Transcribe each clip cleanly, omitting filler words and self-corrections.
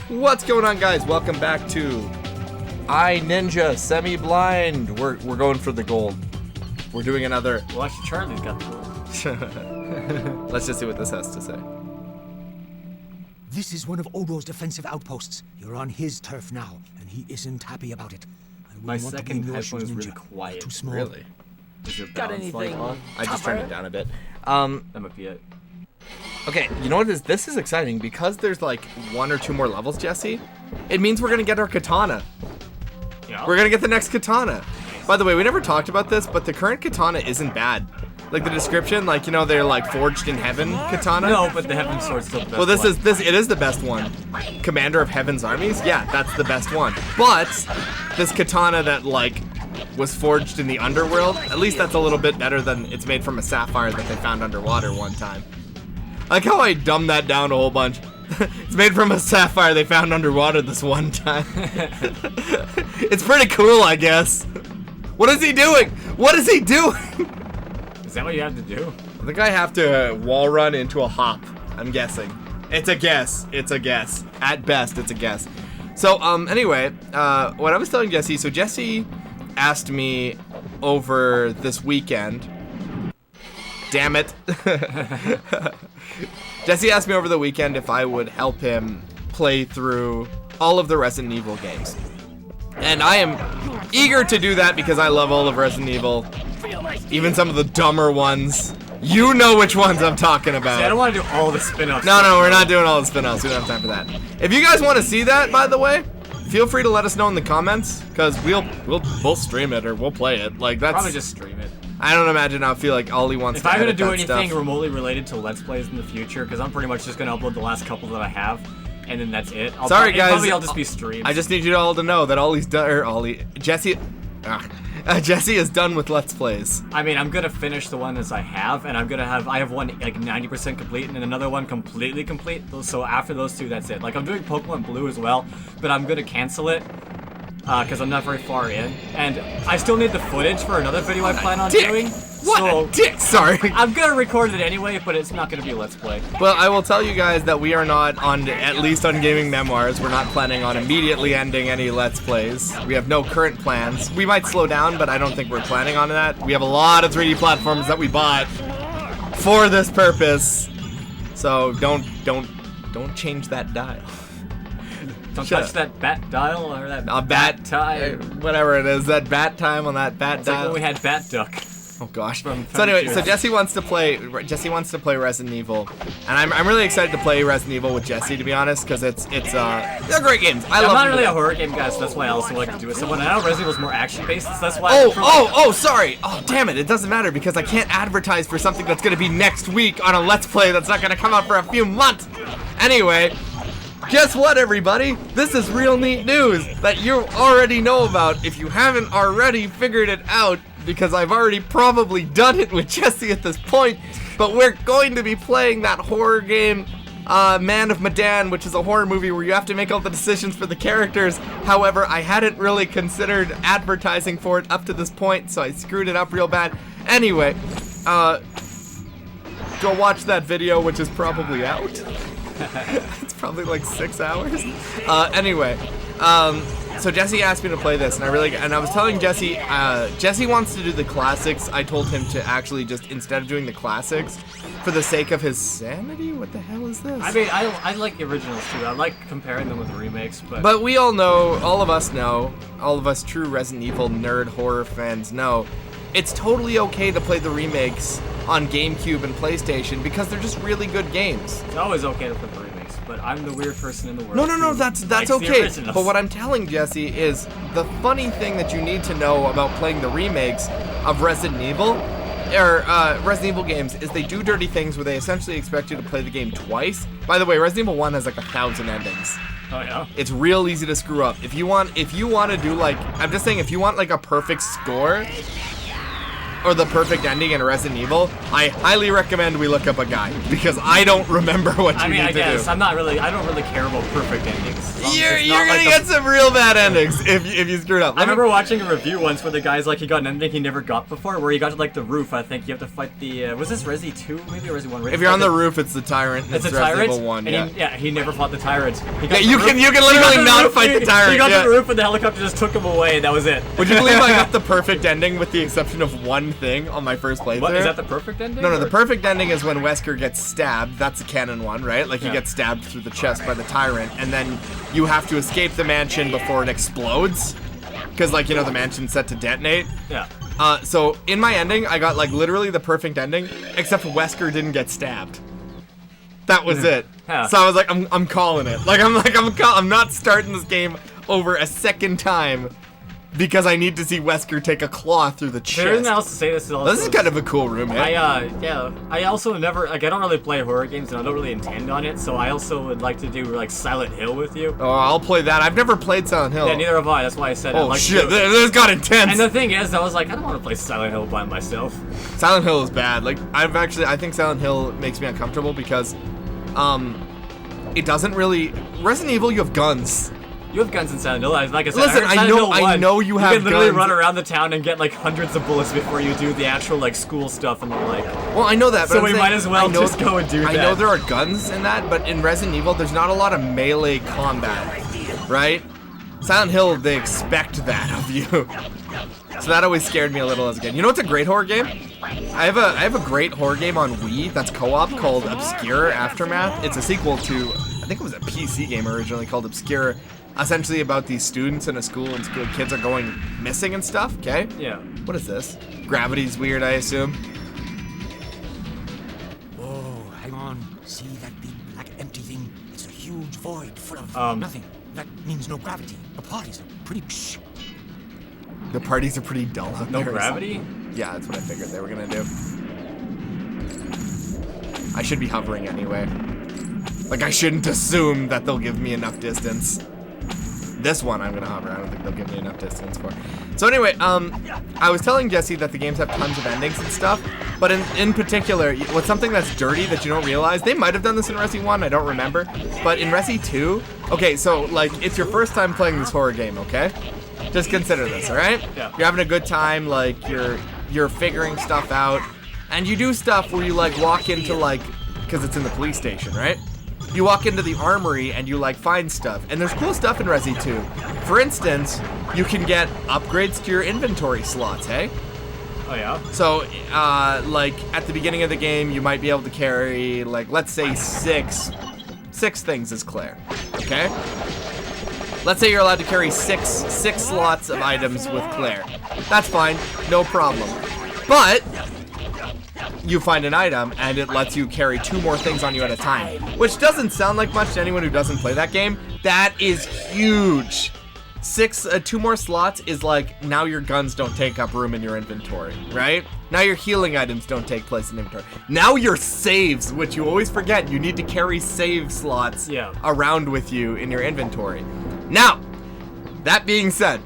What's going on, guys? Welcome back to I Ninja Semi-Blind. We're going for the gold. We're doing another. Well, actually, Charlie's got the gold. Let's just see what this has to say. This is one of Odo's defensive outposts. You're on his turf now, and he isn't happy about it. I My second headphone is really Ninja. quiet. Too small. Really? Is your Got balance light anything? on? I just turned it down a bit. That might be it. Okay, you know what is? This is exciting because there's like 1 or 2 more levels, Jesse. It means we're gonna get our katana. Yeah. We're gonna get the next katana. By the way, we never talked about this, but the current katana isn't bad. Like the description, like, you know, they're like forged in heaven katana. No, but the Heaven Sword's still the best. Well, one. it is the best one. Commander of Heaven's armies? Yeah, that's the best one. But this katana that like was forged in the underworld, at least that's a little bit better than it's made from a sapphire that they found underwater one time. Like how I dumbed that down a whole bunch. It's made from a sapphire they found underwater this one time. It's pretty cool, I guess. What is he doing? What is he doing? Is that what you have to do? I think I have to wall run into a hop. I'm guessing. It's a guess. It's a guess. At best, it's a guess. So, anyway, what I was telling Jesse, so Jesse asked me over this weekend. Damn it. Jesse asked me over the weekend if I would help him play through all of the Resident Evil games. And I am eager to do that because I love all of Resident Evil. Even some of the dumber ones. You know which ones I'm talking about. See, I don't want to do all the spin-offs. No, we're not doing all the spin-offs. We don't have time for that. If you guys want to see that, by the way, feel free to let us know in the comments, because we'll stream it or we'll play it. Like that's Probably just stream it. I don't imagine I'll feel like Ollie wants If to I'm gonna edit do that anything stuff. remotely related to Let's Plays in the future, because I'm pretty much just gonna upload the last couple that I have, and then that's it. Sorry, guys. Probably I'll just be streamed. I just need you all to know that Ollie's done. Jesse is done with Let's Plays. I mean, I'm gonna finish the one as I have, and I have one like 90% complete, and then another one completely complete. So after those two, that's it. Like I'm doing Pokemon Blue as well, but I'm gonna cancel it because I'm not very far in, and I still need the footage for another video I plan on doing. What So a dick! Sorry. I'm gonna record it anyway, but it's not gonna be a Let's Play. Well, I will tell you guys that we are not on, at least on Gaming Memoirs, we're not planning on immediately ending any Let's Plays. We have no current plans. We might slow down, but I don't think we're planning on that. We have a lot of 3D platforms that we bought for this purpose. So don't change that dial. Don't Shut touch up. that bat dial or that Bat time. whatever it is, that bat time on that bat It's like dial. when we had Bat Duck. Oh gosh. From So anyway, Cheers. so Jesse wants to play Resident Evil, and I'm really excited to play Resident Evil with Jesse, to be honest, because they're great games. I love I'm not them. really a horror game guy, so that's why I also like to do it. So when I know Resident Evil's more action-based, so that's why. Sorry. Oh, damn it. It doesn't matter because I can't advertise for something that's going to be next week on a Let's Play that's not going to come out for a few months. Anyway, guess what, everybody? This is real neat news that you already know about if you haven't already figured it out, because I've already probably done it with Jesse at this point, but we're going to be playing that horror game, Man of Medan, which is a horror movie where you have to make all the decisions for the characters. However, I hadn't really considered advertising for it up to this point, so I screwed it up real bad. Anyway, go watch that video, which is probably out. It's probably like 6 hours. Anyway, so Jesse asked me to play this, and I was telling Jesse, Jesse wants to do the classics. I told him to actually just, instead of doing the classics, for the sake of his sanity. What the hell is this? I mean, I like the originals too. I like comparing them with the remakes, But we all know, all of us true Resident Evil nerd horror fans know, it's totally okay to play the remakes on GameCube and PlayStation because they're just really good games. it's always okay to play the remakes. But I'm the weird person in the world. No, who that's likes the okay. originals. But what I'm telling Jesse is the funny thing that you need to know about playing the remakes of Resident Evil, or Resident Evil games, is they do dirty things where they essentially expect you to play the game twice. By the way, Resident Evil 1 has like 1,000 endings. Oh yeah. It's real easy to screw up. If you want to do like, I'm just saying, if you want like a perfect score or the perfect ending in Resident Evil, I highly recommend we look up a guide, because I don't remember what you need to do. I don't really care about perfect endings. as long as You're it's not gonna like the- get some real bad endings if you screwed up. I remember watching a review once where the guy's like he got an ending he never got before, where he got to like the roof. I think you have to fight the was this Resi 2 maybe or Resi 1? If you're on the roof, it's the tyrant. It's a Resident tyrant. Evil 1, and he never fought the tyrant. He got Yeah, you the can roof- literally he got to not roof, fight the tyrant, He got yeah. to the roof and the helicopter just took him away, and that was it. Would you believe I got the perfect ending with the exception of one thing on my first playthrough? What is that the perfect ending? No, the or- perfect ending is when Wesker gets stabbed. That's the canon one, right? Like, he Yeah. gets stabbed through the chest by the tyrant, and then you have to escape the mansion before it explodes. Because, like, you know, the mansion's set to detonate. Yeah. So, in my ending, I got, like, literally the perfect ending, except Wesker didn't get stabbed. That was it. Yeah. So I was like, I'm calling it. I'm not starting this game over a second time because I need to see Wesker take a claw through the chest. There isn't else to say this is also. This is kind of a cool room, man. I also never, like, I don't really play horror games and I don't really intend on it, so I also would like to do, like, Silent Hill with you. Oh, I'll play that. I've never played Silent Hill. Yeah, neither have I, that's why I said I'd Oh like shit, to. this got intense. And the thing is, I was like, I don't want to play Silent Hill by myself. Silent Hill is bad. Like, I think Silent Hill makes me uncomfortable because, it doesn't really. Resident Evil, you have guns. You have guns in Silent Hill. Like I said, Listen, Silent I Hill 1, know you have can literally guns. run around the town and get like hundreds of bullets before you do the actual like school stuff and the like. Well, I know that, but So I'm we saying, might as well I know- just go and do I that. know there are guns in that, but in Resident Evil, there's not a lot of melee combat, right? Silent Hill, they expect that of you. So that always scared me a little as a kid. You know what's a great horror game? I have a great horror game on Wii that's co-op called Obscure Aftermath. It's a sequel to, I think it was a PC game originally called Obscure, essentially about these students in a school and kids are going missing and stuff, okay? Yeah. What is this? Gravity's weird, I assume. Oh, hang on. See that big black empty thing? It's a huge void full of nothing. That means no gravity. The parties are pretty psh. The parties are pretty dull out No there. gravity? Yeah, that's what I figured they were gonna do. I should be hovering anyway. Like, I shouldn't assume that they'll give me enough distance. This one I'm gonna hover. I don't think they'll give me enough distance for. So anyway, I was telling Jesse that the games have tons of endings and stuff, but in particular, what's something that's dirty that you don't realize? They might have done this in Resi 1, I don't remember, but in Resi 2, okay, so like it's your first time playing this horror game, okay? Just consider this, all right? Yeah. You're having a good time, like you're figuring stuff out, and you do stuff where you like walk into like, because it's in the police station, right? You walk into the armory and you like find stuff, and there's cool stuff in Resi 2. For instance, you can get upgrades to your inventory slots, hey? Oh yeah. So, like at the beginning of the game, you might be able to carry like, let's say six things as Claire, okay? Let's say you're allowed to carry six slots of items with Claire. That's fine, no problem. But you find an item and it lets you carry 2 more things on you at a time, which doesn't sound like much to anyone who doesn't play that game. That is huge. 2 more slots is like, now your guns don't take up room in your inventory, right? Now your healing items don't take place in inventory. Now your saves, which you always forget, you need to carry save slots around with you in your inventory. Now, that being said,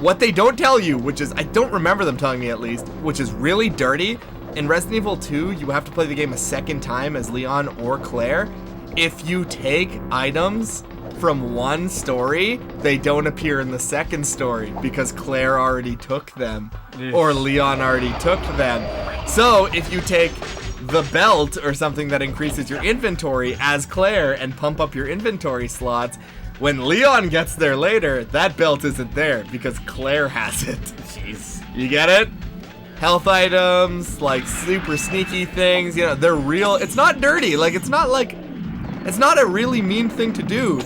what they don't tell you, which is, I don't remember them telling me at least, which is really dirty, in Resident Evil 2, you have to play the game a second time as Leon or Claire. If you take items from one story, they don't appear in the second story because Claire already took them or Leon already took them. So if you take the belt or something that increases your inventory as Claire and pump up your inventory slots, when Leon gets there later, that belt isn't there because Claire has it. Jeez. You get it? Health items, like super sneaky things, you know, they're real. It's not dirty. Like, it's not a really mean thing to do.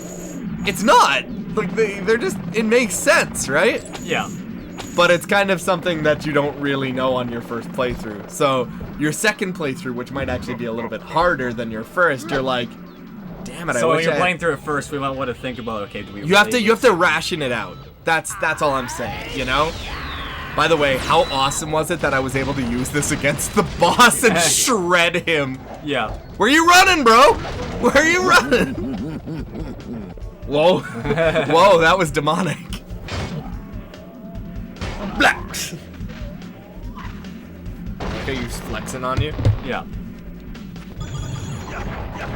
It's not. Like, they're just, it makes sense, right? Yeah. But it's kind of something that you don't really know on your first playthrough. So your second playthrough, which might actually be a little bit harder than your first, you're like, damn it, So I when wish you're I playing through it first, we might want to think about, okay, do we You have to ration it out. That's all I'm saying, you know? By the way, how awesome was it that I was able to use this against the boss and shred him? Yeah. Where you running, bro? Where are you running? Whoa. Whoa, that was demonic. Blacks. Okay, he's flexing on you. Yeah.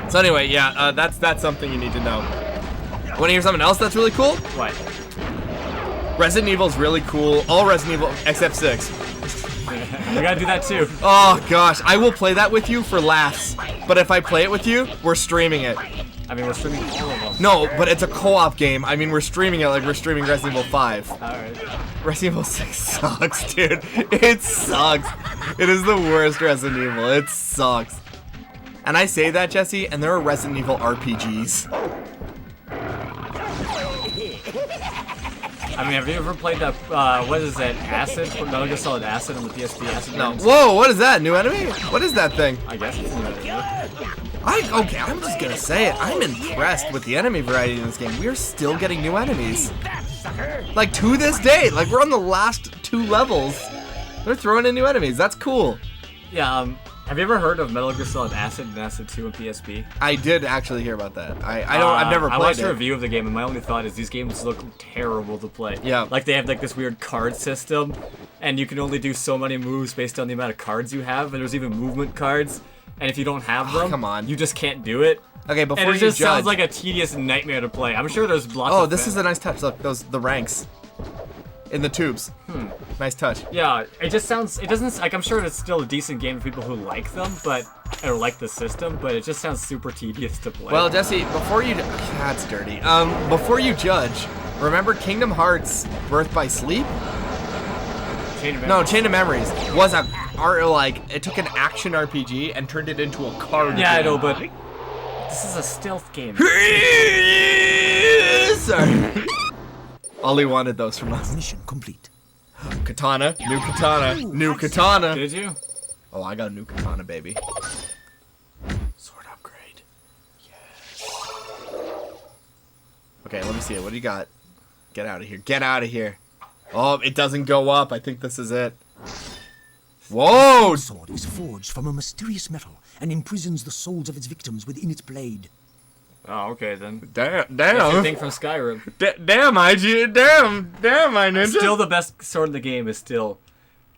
So anyway, yeah, that's something you need to know. Want to hear something else that's really cool? What? Resident Evil's really cool. All Resident Evil except 6. You gotta do that too. Oh gosh, I will play that with you for laughs. But if I play it with you, we're streaming it. I mean, we're streaming all of them. No, but it's a co-op game. I mean, we're streaming it like we're streaming Resident Evil 5. Alright. Resident Evil 6 sucks, dude. It sucks. It is the worst Resident Evil. It sucks. And I say that, Jesse, and there are Resident Evil RPGs. I mean, have you ever played that, what is that, Acid? Metal Gear Solid Acid on the PSP Acid No. games? Whoa, what is that? New enemy? What is that thing? I guess it's a new enemy. Okay, I'm just gonna say it. I'm impressed with the enemy variety in this game. We're still getting new enemies. Like, to this day. Like, we're on the last 2 levels. They're throwing in new enemies. That's cool. Yeah, have you ever heard of Metal Gear Solid Acid and Acid 2 on PSP? I did actually hear about that. I've never I played watched it. a review of the game, and my only thought is these games look terrible to play. Yeah. Like, they have, like, this weird card system, and you can only do so many moves based on the amount of cards you have, and there's even movement cards, and if you don't have them, come on. you just can't do it. Okay, before And it you just judge. sounds like a tedious nightmare to play. I'm sure there's lots of This is a nice touch. Look, the ranks. In the tubes. Nice touch. Yeah, it doesn't, like, I'm sure it's still a decent game for people who like them, or like the system, but it just sounds super tedious to play. Well, Jesse, before you... That's dirty. Before you judge, remember Kingdom Hearts Birth by Sleep? Chain of No, Memories. Chain of Memories was it took an action RPG and turned it into a card Yeah, I game. know, but this is a stealth game. Sorry. Ollie wanted those from us. Mission complete. Katana, new katana. Did you? Oh, I got a new katana, baby. Sword upgrade. Yes. Okay, let me see it. What do you got? Get out of here. Get out of here. Oh, it doesn't go up. I think this is it. Whoa! The sword is forged from a mysterious metal and imprisons the souls of its victims within its blade. Oh, okay then. Damn. That's your thing from Skyrim. Damn, IG. Damn, my ninja. Still, the best sword in the game is still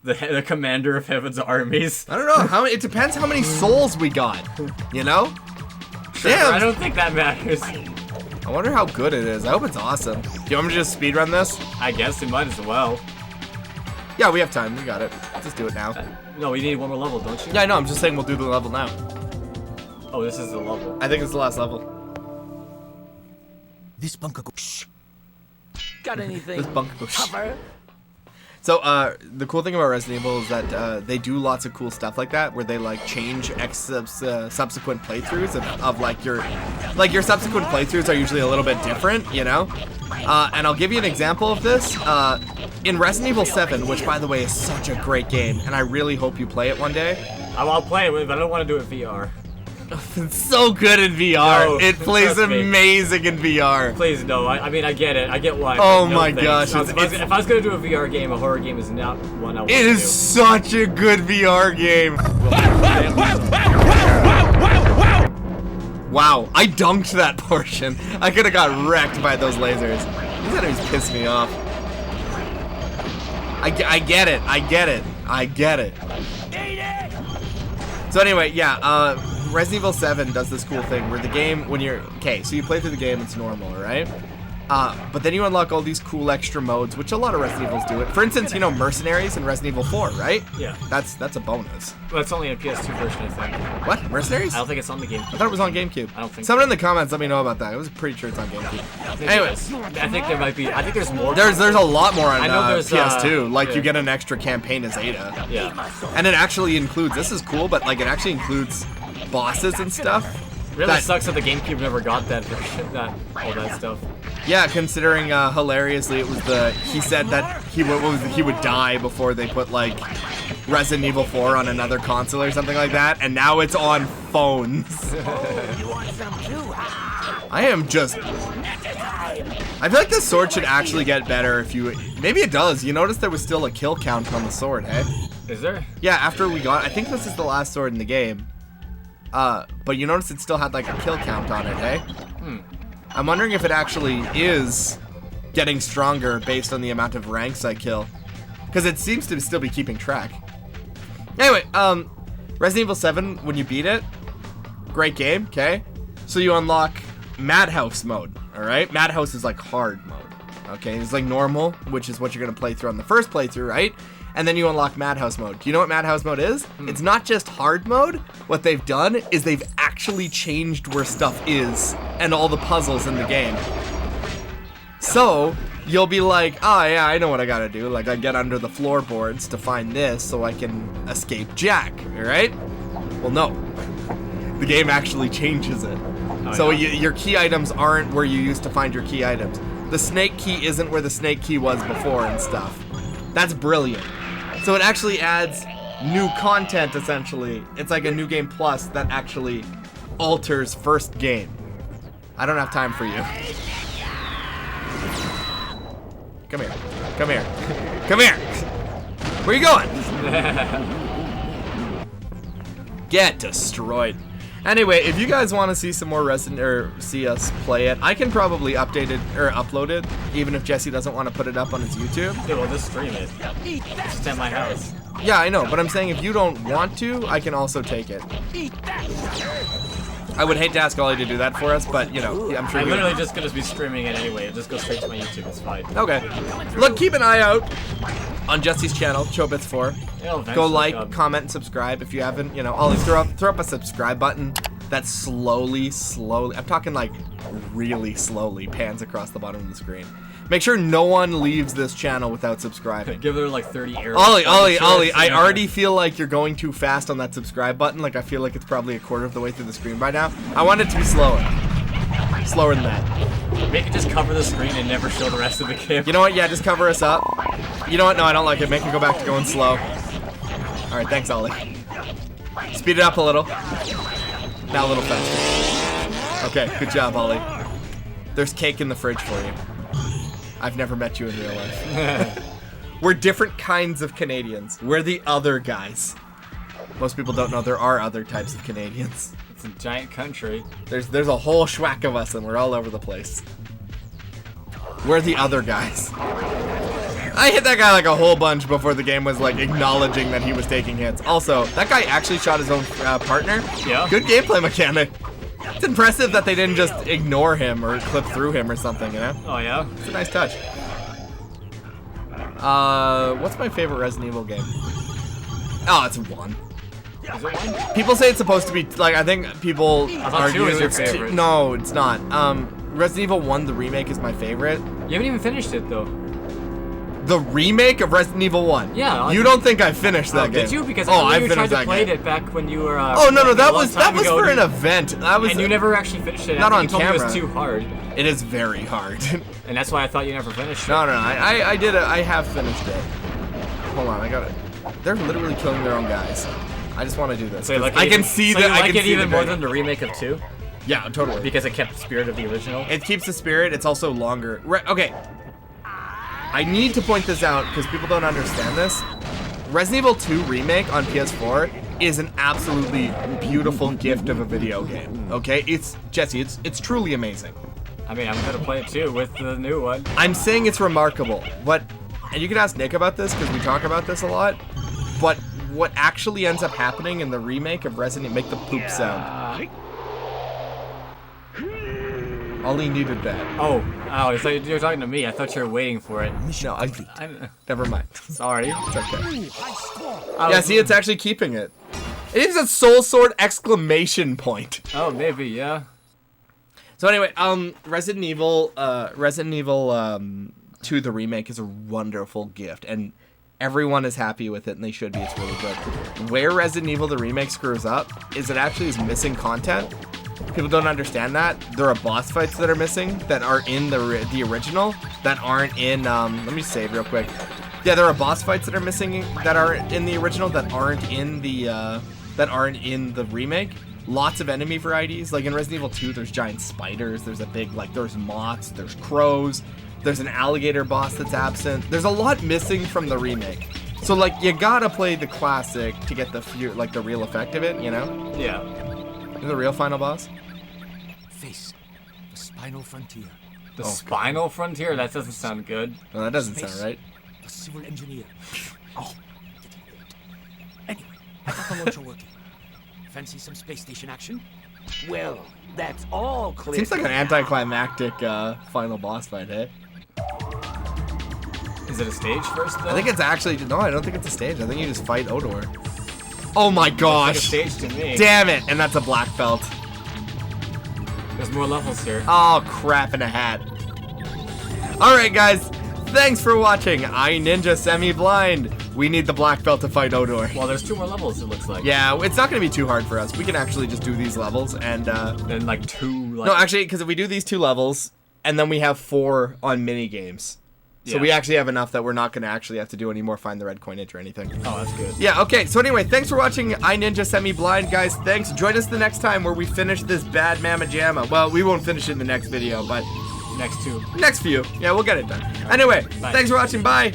the commander of Heaven's armies. I don't know. It depends how many souls we got. You know? Damn. I don't think that matters. I wonder how good it is. I hope it's awesome. Do you want me to just speedrun this? I guess it might as well. Yeah, we have time. We got it. Just do it now. No, we need one more level, don't you? Yeah, I know. I'm just saying we'll do the level now. Oh, this is the level. I think it's the last level. This bunker goes. Shh. Got anything? This bunker goes. Cover. So, the cool thing about Resident Evil is that they do lots of cool stuff like that, where they like change subsequent playthroughs of like your subsequent playthroughs are usually a little bit different, you know. And I'll give you an example of this. In Resident Evil 7, which by the way is such a great game, and I really hope you play it one day. I'll play it, but I don't want to do it VR. It's so good in VR. No, It plays trust me. amazing in VR. Please, no. I mean, I get it. I get why. Oh but no my thanks. gosh, If I was going to do a VR game, a horror game is not one I want to It do. is such a good VR game. Wow, I dunked that portion. I could have got wrecked by those lasers. These enemies piss me off. I get it. I get it. I get it. So anyway, yeah, Resident Evil 7 does this cool thing where the game, when you're, okay, so you play through the game, it's normal, right? But then you unlock all these cool extra modes, which a lot of Resident Evils do it. For instance, you know, Mercenaries in Resident Evil 4, right? Yeah. That's a bonus. Well, it's only a PS2 version, I think. What? Mercenaries? I don't think it's on the game. I thought it was on GameCube. I don't think Someone in the comments let me know about that. I was pretty sure it's on GameCube. Anyways, I think there might be. I think there's more. there's a lot more on I know there's, PS2. Like yeah. you get an extra campaign as Ada, Yeah. and it actually includes. This is cool, but like it actually includes bosses and stuff. Really that- sucks that the GameCube never got that version, all that stuff. Yeah, considering hilariously it was he said that he would die before they put like Resident Evil 4 on another console or something like that, and now it's on phones. You want some too? I am just. I feel like the sword should actually get better if you. Maybe it does. You notice there was still a kill count on the sword, hey? Is there? Yeah, after we got. I think this is the last sword in the game. But you notice it still had like a kill count on it, hey? I'm wondering if it actually is getting stronger based on the amount of ranks I kill. Because it seems to still be keeping track. Anyway, Resident Evil 7, when you beat it, great game, okay? So you unlock Madhouse mode, all right? Madhouse is like hard mode, okay? It's like normal, which is what you're gonna play through on the first playthrough, right? And then you unlock Madhouse mode. Do you know what Madhouse mode is? It's not just hard mode. What they've done is they've actually changed where stuff is and all the puzzles in the game. So you'll be like, oh yeah, I know what I gotta do. Like I get under the floorboards to find this so I can escape Jack, all right? Well, no. The game actually changes it. So your key items aren't where you used to find your key items. The snake key isn't where the snake key was before and stuff. That's brilliant. So it actually adds new content, essentially. It's like a new game plus that actually alters first game. I don't have time for you. Come here. Come here. Come here. Where you going? Get destroyed. Anyway, if you guys want to see some more see us play it, I can probably update it or upload it, even if Jesse doesn't want to put it up on his YouTube. Dude, we'll just stream it. Just at my house. Yeah, I know, but I'm saying if you don't want to, I can also take it. I would hate to ask Ollie to do that for us, but you know, I'm sure. I'm literally just gonna be streaming it anyway. It just goes straight to my YouTube. It's fine. Okay. Look, keep an eye out on Jesse's channel, Chobits4. Go like, comment, and subscribe if you haven't. You know, Ollie, throw up a subscribe button that slowly, I'm talking like really slowly, pans across the bottom of the screen. Make sure no one leaves this channel without subscribing. Give her like 30 arrows. Ollie, I already feel like you're going too fast on that subscribe button. Like, I feel like it's probably a quarter of the way through the screen by now. I want it to be slower. Slower than that. Make it just cover the screen and never show the rest of the game. You know what? Yeah, just cover us up. You know what? No, I don't like it. Make it go back to going slow. Alright, thanks, Ollie. Speed it up a little. Now a little faster. Okay, good job, Ollie. There's cake in the fridge for you. I've never met you in real life. We're different kinds of Canadians. We're the other guys. Most people don't know there are other types of Canadians. It's a giant country. There's a whole schwack of us and we're all over the place. We're the other guys. I hit that guy like a whole bunch before the game was like acknowledging that he was taking hits. Also, that guy actually shot his own partner. Yeah. Good gameplay mechanic. It's impressive that they didn't just ignore him or clip through him or something, you know? Oh, yeah? It's a nice touch. What's my favorite Resident Evil game? Oh, it's 1. Is it 1? People say it's supposed to be, like, I think people I thought argue 2 is your it's favorite. No, it's not. Resident Evil 1, the remake, is my favorite. You haven't even finished it, though. The remake of Resident Evil 1? Yeah. You don't think I finished that game? Did you? Because I you tried finished to play it back when you were. Oh no, that was ago, for an event. That was. And you never actually finished it. Not I on think you told me camera. it was too hard. It is very hard. And that's why I thought you never finished it. No, I did it. I have finished it. Hold on, I got it. They're literally killing their own guys. I just want to do this. So like I can see that. You like I can it see even the more than the remake of 2? Yeah, totally. Because it kept the spirit of the original. It keeps the spirit. It's also longer. Okay. I need to point this out because people don't understand this. Resident Evil 2 Remake on PS4 is an absolutely beautiful gift of a video game. Okay, Jesse, it's truly amazing. I mean, I'm gonna play it too with the new one. I'm saying it's remarkable. And you can ask Nick about this because we talk about this a lot. But what actually ends up happening in the remake of Resident Evil, make the poop sound. Ollie needed that. Oh, I thought you were talking to me. I thought you were waiting for it. No, never mind. Sorry. It's okay. Yeah, see, it's actually keeping it. It is a soul sword exclamation point. Oh, maybe, yeah. So anyway, Resident Evil 2, the remake, is a wonderful gift, and everyone is happy with it, and they should be. It's really good. Where Resident Evil the remake screws up is it actually is missing content. People don't understand that. There are boss fights that are missing that are in the original that aren't in. Let me save real quick. Yeah, there are boss fights that are missing that are in the original that aren't in the remake. Lots of enemy varieties. Like in Resident Evil 2, there's giant spiders. There's a big there's moths. There's crows. There's an alligator boss that's absent. There's a lot missing from the remake. So like you gotta play the classic to get the real effect of it. You know? Yeah. Is the real final boss? Face the spinal frontier. The spinal frontier? That doesn't sound good. No, that doesn't sound right. The civil engineer. Oh, did he wait? Anyway, I got the launcher working. Fancy some space station action? Well, that's all clear. Seems like an anticlimactic final boss fight, hey? Is it a stage first, though? I think it's actually... No, I don't think it's a stage. I think you just fight Odor. Oh my gosh. It's like a stage to me. Damn it. And that's a black belt. There's more levels here. Oh, crap in a hat. Alright, guys. Thanks for watching iNinja Semi-Blind. We need the black belt to fight Odor. Well, there's 2 more levels, it looks like. Yeah, it's not going to be too hard for us. We can actually just do these levels and... Then, like, 2... Like... No, actually, because if we do these 2 levels, and then we have 4 on mini games. So Yeah. we actually have enough that we're not going to actually have to do any more Find the Red Coinage or anything. Oh, that's good. Yeah, okay. So anyway, thanks for watching iNinja Semi-Blind, guys. Thanks. Join us the next time where we finish this bad Mamma Jamma. Well, we won't finish it in the next video, but... Next 2. Next few. Yeah, we'll get it done. Anyway, Bye. thanks for watching. Bye.